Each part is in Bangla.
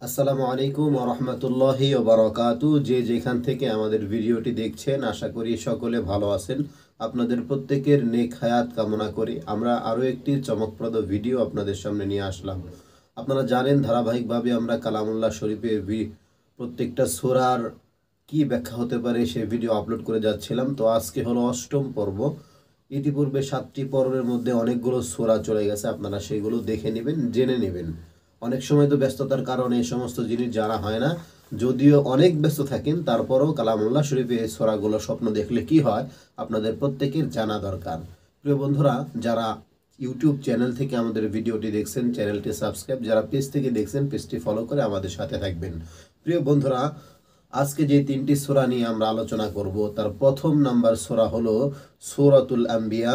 আসসালামু আলাইকুম ওয়া রাহমাতুল্লাহি ওয়া বারাকাতুহু। যে যেখান থেকে আমাদের ভিডিওটি দেখছেন, আশা করি সকলে ভালো আছেন। আপনাদের প্রত্যেকের নেক হায়াত কামনা করি আমরা আরও একটি চমকপ্রদ ভিডিও আপনাদের সামনে নিয়ে আসলাম। আপনারা জানেন, ধারাবাহিকভাবে আমরা কালামুল্লাহ শরীফের প্রত্যেকটা সূরার কি ব্যাখ্যা হতে পারে সে ভিডিও আপলোড করে যাচ্ছিলাম। তো আজকে হলো অষ্টম পর্ব। ইতিপূর্বে 7টি পর্বের মধ্যে অনেকগুলো সূরা চলে গেছে, আপনারা সেগুলো দেখে নেবেন, জেনে নেবেন। অনেক সময় তো ব্যস্ততার কারণে এই সমস্ত জিনিস জানা হয় না। যদিও অনেক ব্যস্ত থাকেন, তারপরেও কালামুল্লাহ শরীফে এই সূরাগুলো স্বপ্ন দেখলে কি হয় আপনাদের প্রত্যেকের জানা দরকার। প্রিয় বন্ধুরা, যারা ইউটিউব চ্যানেল থেকে আমাদের ভিডিওটি দেখছেন, চ্যানেলটি সাবস্ক্রাইব, যারা পেজ থেকে দেখছেন পেজটি ফলো করে আমাদের সাথে থাকবেন। প্রিয় বন্ধুরা, আজকে যে 3টি সূরা নিয়ে আমরা আলোচনা করব, তার প্রথম নাম্বার সূরা হলো সূরাতুল আম্বিয়া,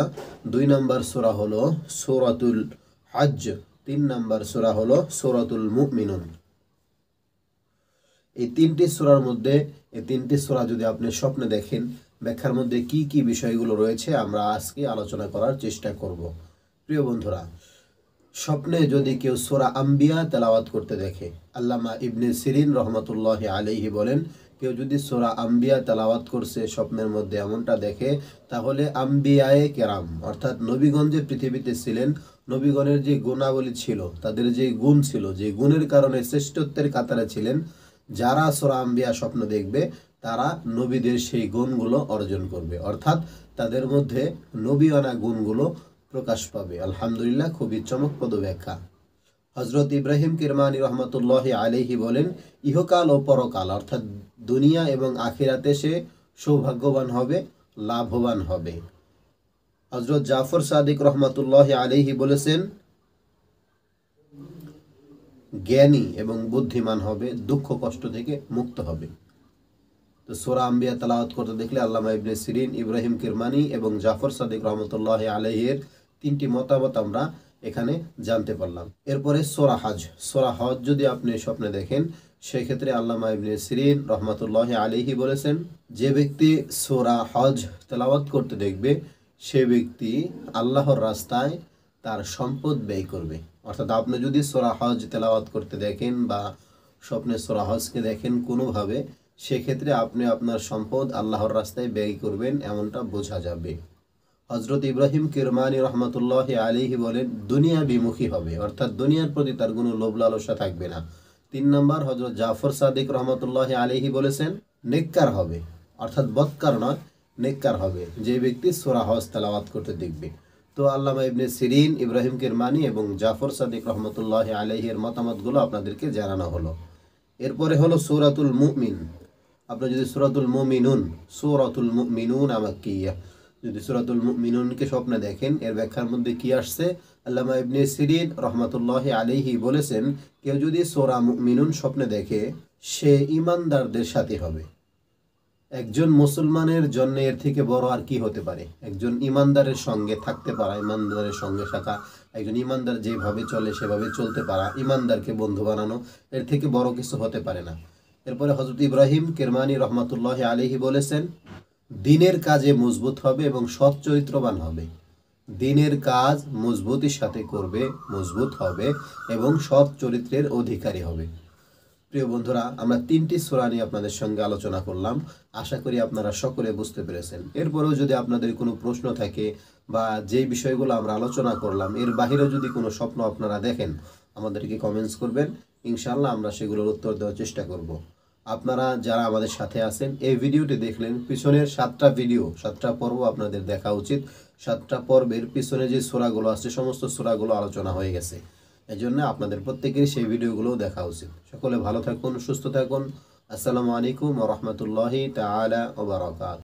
2 নাম্বার সূরা হলো সূরাতুল হজ্জ, 3 নাম্বার সূরা হলো সূরাতুল মুমিনুন। এই 3টি সূরার মধ্যে এই 3টি সূরা যদি আপনি স্বপ্নে দেখেন, ব্যাখ্যার মধ্যে কি কি বিষয়গুলো রয়েছে আমরা আজকে আলোচনা করার চেষ্টা করব। প্রিয় বন্ধুরা, স্বপ্নে যদি কেউ সূরা আম্বিয়া তেলাওয়াত করতে দেখে, আল্লামা ইবনে সিরিন রহমতুল্লাহি আলাইহি বলেন, কেউ যদি সূরা আম্বিয়া তেলাওয়াত করছে স্বপ্নের মধ্যে এমনটা দেখে, তাহলে আম্বিয়ায়ে কেরাম অর্থাৎ নবীগণ যে পৃথিবীতে ছিলেন, নবীগণের যে গুণাবলী ছিল, তাদের যে গুণ ছিল, যে গুণের কারণে শ্রেষ্ঠত্বের কাতারে ছিলেন, যারা সূরা আম্বিয়া স্বপ্ন দেখবে তারা নবীদের সেই গুণগুলো অর্জন করবে, অর্থাৎ তাদের মধ্যে নবীয়ানা গুণগুলো প্রকাশ পাবে। আলহামদুলিল্লাহ, খুবই চমকপ্রদ ব্যাখ্যা। হজরত ইব্রাহিম কিরমানি রহমতুল্লাহ আলাইহি বলেন, ইহকাল ও পরকাল অর্থাৎ দুনিয়া এবং আখিরাতে সে সৌভাগ্যবান হবে, লাভবান হবে। হজরত জাফর সাদিক রহমতুল্লাহ আলাইহি বলেছেন, জ্ঞানী এবং বুদ্ধিমান হবে, দুঃখ কষ্ট থেকে মুক্ত হবে। তো সূরা আম্বিয়া তেলাওয়াত করতে দেখলে আল্লামা ইবনে সিরিন, ইব্রাহিম কিরমানি এবং জাফর সাদিক রহমতুল্লাহ আলাইহির 3টি মতামত আমরা এখানে জানতে পারলাম। এরপরে সূরা হজ। সূরা হজ যদি আপনি স্বপ্নে দেখেন, সেই ক্ষেত্রে আল্লামা ইবনে সিরিন রহমতুল্লাহ আলাইহি বলেছেন, যে ব্যক্তি সূরা হজ তেলাওয়াত করতে দেখবে সে ব্যক্তি আল্লাহর রাস্তায় তার সম্পদ ব্যয় করবে। অর্থাৎ আপনি যদি সূরা হজ তেলাওয়াত করতে দেখেন বা স্বপ্নে সূরা হজকে দেখেন কোনোভাবে, সেক্ষেত্রে আপনি আপনার সম্পদ আল্লাহর রাস্তায় ব্যয় করবেন, এমনটা বোঝা যাবে। হজরত ইব্রাহিম কিরমানি রহমতুল্লাহ আলাইহি বলেন, দুনিয়া বিমুখী হবে, অর্থাৎ দুনিয়ার প্রতি তার কোনো লোভ লালসা থাকবে না। 3 নাম্বার হজরত জাফর সাদিক রহমতুল্লাহ আলাইহি বলেছেন, নেককার হবে, অর্থাৎ বদকার নয়, নেককার হবে যে ব্যক্তি সূরা হজ তেলাওয়াত করতে দেখবে। তো আল্লামা ইবনে সিরিন, ইব্রাহিম কিরমানি এবং জাফর সাদিক রহমতুল্লাহ আলাইহির মতামতগুলো আপনাদেরকে জানানো হলো। এরপরে হলো সূরাতুল মুমিন। আপনি যদি সূরাতুল মুমিনুন মাক্কিয়া, যদি সূরাতুল মুমিনুনকে স্বপ্নে দেখেন, এর ব্যাখ্যার মধ্যে কি আসছে, আল্লামা ইবনে সিরিন রহমাতুল্লাহি আলাইহি বলেছেন, কেউ যদি সূরা মুমিনুন স্বপ্নে দেখে সে ঈমানদারদের সাথে হবে। একজন মুসলমানের জন্য এর থেকে বড় আর কি হতে পারে? একজন ঈমানদারের সঙ্গে থাকতে পারা, ঈমানদারের সঙ্গে থাকা, একজন ঈমানদার যেভাবে চলে সেভাবে চলতে পারা, ঈমানদারকে বন্ধু বানানো, এর থেকে বড় কিছু হতে পারে না। এরপরে হযরত ইব্রাহিম কিরমানি রহমাতুল্লাহি আলাইহি বলেছেন, দিনের কাজে মজবুত হবে এবং সৎ চরিত্রবান হবে। দিনের কাজ মজবুতির সাথে করবে, মজবুত হবে এবং সৎ চরিত্রের অধিকারী হবে। প্রিয় বন্ধুরা, আমরা 3টি সূরা নিয়ে আপনাদের সঙ্গে আলোচনা করলাম, আশা করি আপনারা সকলে বুঝতে পেরেছেন। এরপরেও যদি আপনাদের কোনো প্রশ্ন থাকে বা যে বিষয়গুলো আমরা আলোচনা করলাম এর বাহিরেও যদি কোনো স্বপ্ন আপনারা দেখেন, আমাদেরকে কমেন্টস করবেন, ইনশাআল্লাহ আমরা সেগুলোর উত্তর দেওয়ার চেষ্টা করব। আপনারা যারা আমাদের সাথে আছেন, এই ভিডিওটি দেখলেন, পিছনের 7টা ভিডিও, 7টা পর্ব আপনাদের দেখা উচিত। 7টা পর্বের পিছনে যে সূরাগুলো আছে সমস্ত সূরাগুলো আলোচনা হয়ে গেছে, এজন্য আপনাদের প্রত্যেকেরই সেই ভিডিওগুলো দেখা উচিত। সকলে ভালো থাকুন, সুস্থ থাকুন। আসসালামু আলাইকুম ওয়া রাহমাতুল্লাহি তাআলা ওয়া বারাকাতুহু।